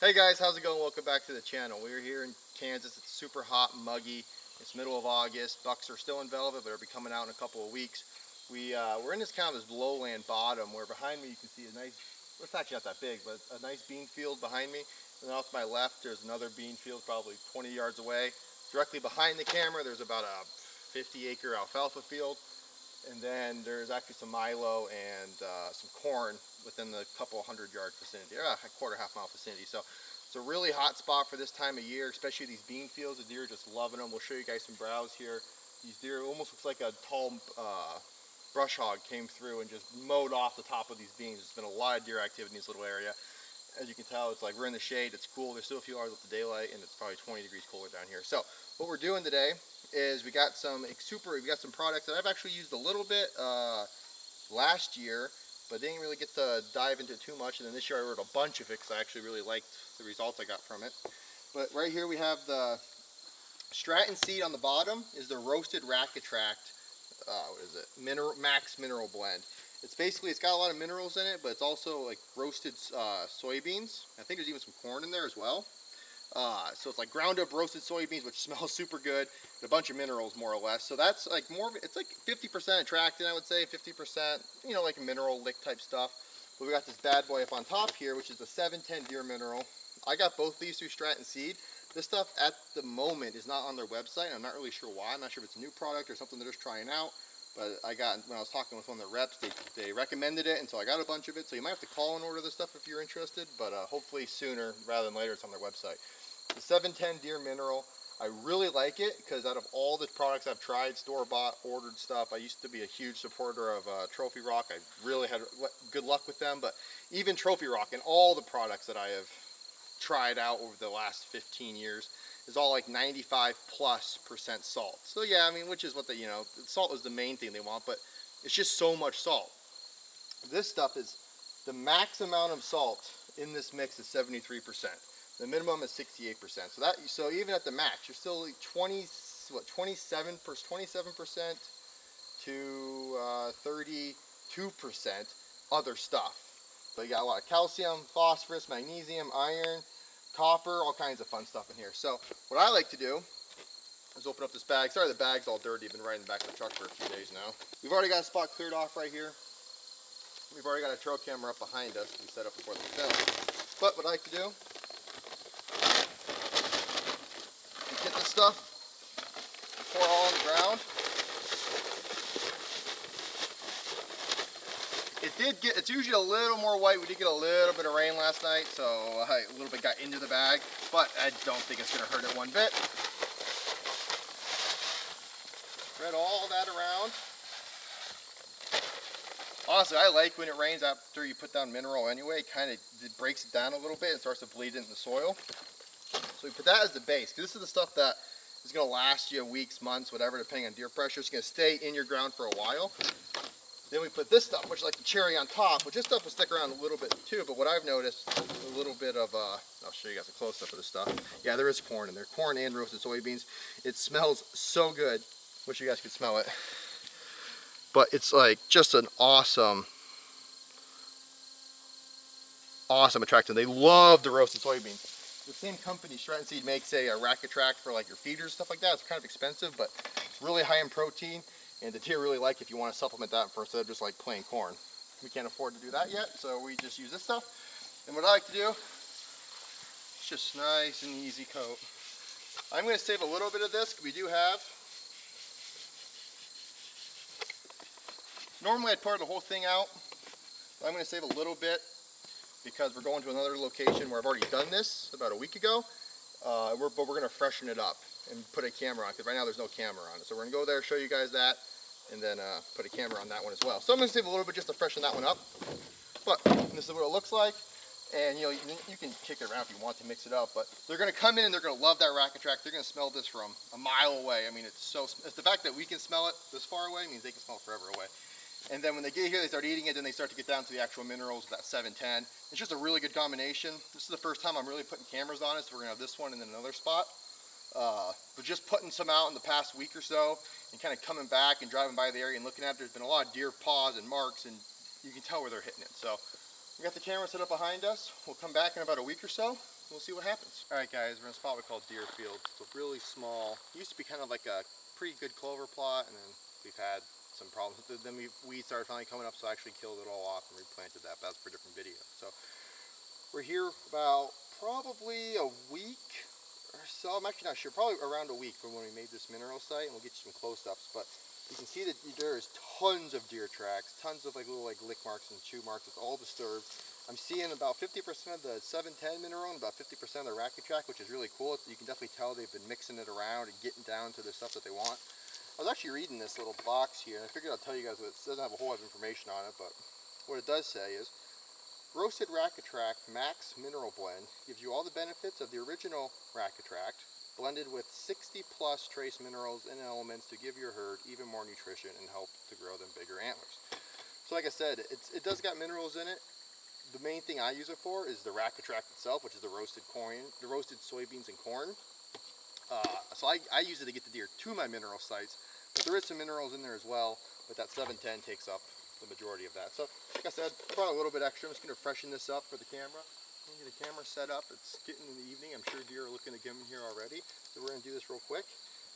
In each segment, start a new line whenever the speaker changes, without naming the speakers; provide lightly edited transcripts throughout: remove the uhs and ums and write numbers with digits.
Hey guys, how's it going? Welcome back to the channel. We're here in Kansas. It's super hot and muggy. It's middle of August. Bucks are still in velvet, but they'll be coming out in a couple of weeks. We're in this kind of this lowland bottom where behind me you can see a nice, well, it's actually not that big, but a nice bean field behind me. And then off to my left there's another bean field probably 20 yards away. Directly behind the camera there's about a 50-acre alfalfa field. And then there's actually some milo and some corn within the couple hundred-yard vicinity, a quarter, half-mile vicinity. So it's a really hot spot for this time of year, especially these bean fields. The deer are just loving them. We'll show you guys some browse here. These deer, it almost looks like a tall brush hog came through and just mowed off the top of these beans. There's been a lot of deer activity in this little area. As you can tell, it's like we're in the shade. It's cool. There's still a few hours left of daylight, and it's probably 20 degrees cooler down here. So what we're doing today is we got some products that I've actually used a little bit last year, but didn't really get to dive into it too much. And then this year I ordered a bunch of it because I actually really liked the results I got from it. But right here we have the Stratton seed on the bottom is the roasted Rack Attract. What is it? Max Mineral Blend. It's got a lot of minerals in it, but it's also like roasted soybeans. I think there's even some corn in there as well. So it's like ground up roasted soybeans, which smells super good, and a bunch of minerals more or less. So that's like it's like 50% attractant, I would say, 50%, you know, like mineral lick type stuff. But we got this bad boy up on top here, which is a 710 deer mineral. I got both these through Stratton Seed. This stuff at the moment is not on their website. I'm not really sure why. I'm not sure if it's a new product or something they're just trying out. But when I was talking with one of the reps, they recommended it, and so I got a bunch of it. So you might have to call and order this stuff if you're interested, but hopefully sooner rather than later it's on their website. The 710 deer mineral, I really like it because out of all the products I've tried, store-bought, ordered stuff, I used to be a huge supporter of Trophy Rock. I really had good luck with them, but even Trophy Rock and all the products that I have tried out over the last 15 years is all like 95+% salt. So yeah, I mean, which is what salt is the main thing they want, but it's just so much salt. This stuff is, the max amount of salt in this mix is 73%. The minimum is 68%. So even at the max, you're still 27% to 32% other stuff. But you got a lot of calcium, phosphorus, magnesium, iron, copper, all kinds of fun stuff in here. So what I like to do is open up this bag. Sorry, the bag's all dirty. I've been riding the back of the truck for a few days now. We've already got a spot cleared off right here. We've already got a trail camera up behind us we set up before the film. But what I like to do is get this stuff, pour it all on the ground. It's usually a little more white. We did get a little bit of rain last night, so a little bit got into the bag, but I don't think it's going to hurt it one bit. Spread all that around. Honestly, I like when it rains after you put down mineral anyway. It breaks it down a little bit and starts to bleed into the soil. So we put that as the base, because this is the stuff that is going to last you weeks, months, whatever, depending on deer pressure. It's going to stay in your ground for a while. Then we put this stuff, which is like the cherry on top, which this stuff will stick around a little bit too, but what I've noticed, a little bit of, I'll show you guys a close-up of this stuff. Yeah, there is corn in there, corn and roasted soybeans. It smells so good. Wish you guys could smell it. But it's like just an awesome attractant. They love the roasted soybeans. The same company, Stratton Seed, makes a Rack Attract for like your feeders, stuff like that. It's kind of expensive, but it's really high in protein. And the deer really like if you want to supplement that instead of just like plain corn. We can't afford to do that yet, so we just use this stuff. And what I like to do, it's just nice and easy coat. I'm going to save a little bit of this. We do have, normally I'd pour the whole thing out, but I'm going to save a little bit because we're going to another location where I've already done this about a week ago. But we're going to freshen it up and put a camera on, because right now there's no camera on it. So we're going to go there, show you guys that, and then put a camera on that one as well. So I'm going to save a little bit just to freshen that one up. But this is what it looks like. And you can kick it around if you want to mix it up, but they're going to come in and they're going to love that Rack Attract. They're going to smell this from a mile away. I mean, it's the fact that we can smell it this far away means they can smell it forever away. And then when they get here, they start eating it, then they start to get down to the actual minerals, that 710. It's just a really good combination. This is the first time I'm really putting cameras on it, so we're going to have this one and then another spot. But just putting some out in the past week or so and kind of coming back and driving by the area and looking at it, there's been a lot of deer paws and marks, and you can tell where they're hitting it. So we got the camera set up behind us. We'll come back in about a week or so. we'll see what happens. All right, guys, we're in a spot we call Deerfield. It's a really small, used to be kind of like a pretty good clover plot, and then we've had some problems. Then weeds started finally coming up, so I actually killed it all off and replanted that. But that's for a different video. So we're here about probably a week or so. I'm actually not sure. Probably around a week from when we made this mineral site, and we'll get you some close-ups. But you can see that there is tons of deer tracks, tons of like little lick marks and chew marks. It's all disturbed. I'm seeing about 50% of the 710 mineral and about 50% of the racket track, which is really cool. You can definitely tell they've been mixing it around and getting down to the stuff that they want. I was actually reading this little box here, and I figured I'll tell you guys what it doesn't have a whole lot of information on it, but what it does say is roasted racket track max mineral blend gives you all the benefits of the original racket track, blended with 60 plus trace minerals and elements to give your herd even more nutrition and help to grow them bigger antlers. So like I said, it does got minerals in it. The main thing I use it for is the racket track itself, which is the roasted corn, the roasted soybeans and corn. So I use it to get the deer to my mineral sites, but there is some minerals in there as well, but that 710 takes up the majority of that. So like I said, I brought a little bit extra. I'm just going to freshen this up for the camera. I'm going to get the camera set up. It's getting in the evening. I'm sure deer are looking to get in here already. So we're going to do this real quick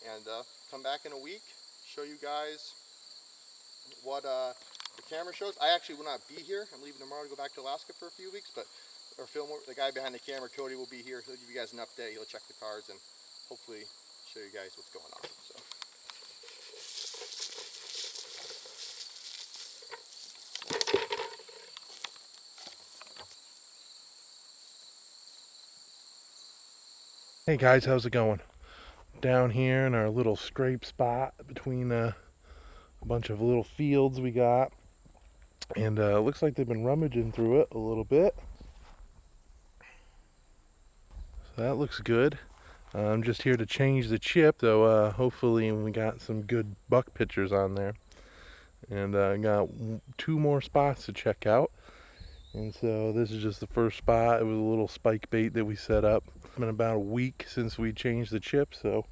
and come back in a week, show you guys what the camera shows. I actually will not be here. I'm leaving tomorrow to go back to Alaska for a few weeks, but our film, the guy behind the camera, Cody, will be here. He'll give you guys an update. He'll check the cards and hopefully show you guys what's going on. So.
Hey guys, how's it going? Down here in our little scrape spot between a bunch of little fields we got, and it looks like they've been rummaging through it a little bit. So that looks good. I'm just here to change the chip, so hopefully we got some good buck pictures on there. And I got 2 more spots to check out. And so this is just the first spot. It was a little spike bait that we set up. It's been about a week since we changed the chip, so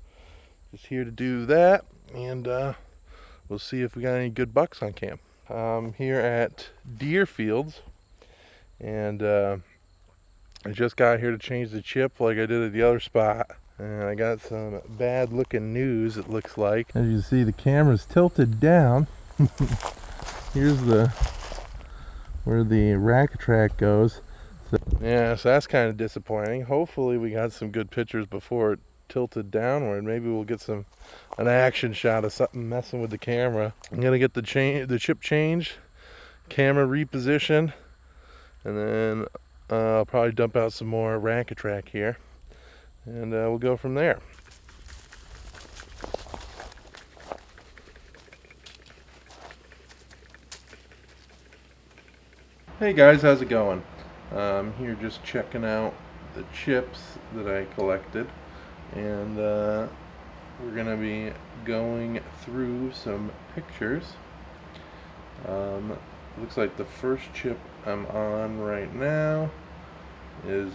just here to do that, and we'll see if we got any good bucks on camp. Here at Deerfields, and I just got here to change the chip like I did at the other spot, and I got some bad looking news. It looks like, as you see, the camera's tilted down. Here's where the rack track goes. So, yeah, so that's kind of disappointing. Hopefully we got some good pictures before it tilted downward. Maybe we'll get an action shot of something messing with the camera. I'm gonna get the chip changed, camera repositioned, and then I'll probably dump out some more racket track here, and we'll go from there. Hey guys, how's it going? I'm here just checking out the chips that I collected, and we're gonna be going through some pictures. Looks like the first chip I'm on right now is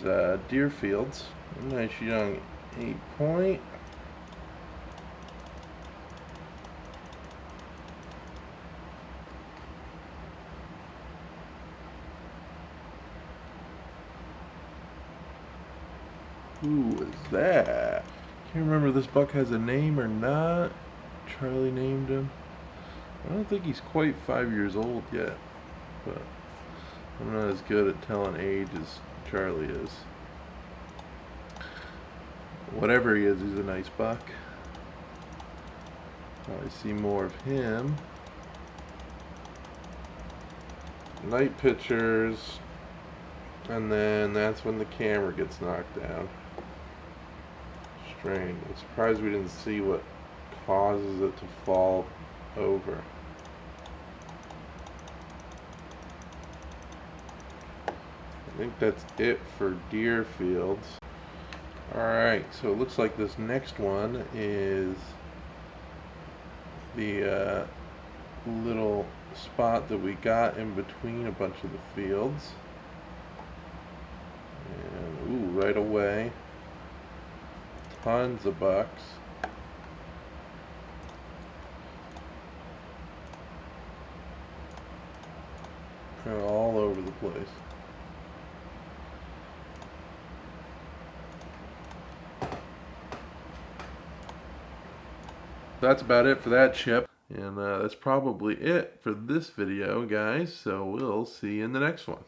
Deerfields. Nice young 8-point. Who is that? Can't remember if this buck has a name or not. Charlie named him. I don't think he's quite 5 years old yet, but I'm not as good at telling age as Charlie is. Whatever he is, he's a nice buck. Probably see more of him. Night pictures, and then that's when the camera gets knocked down. Strange. I'm surprised we didn't see what causes it to fall over. I think that's it for Deerfields. Alright, so it looks like this next one is the little spot that we got in between a bunch of the fields. And ooh, right away, tons of bucks. All over the place. That's about it for that chip. And that's probably it for this video, guys. So we'll see you in the next one.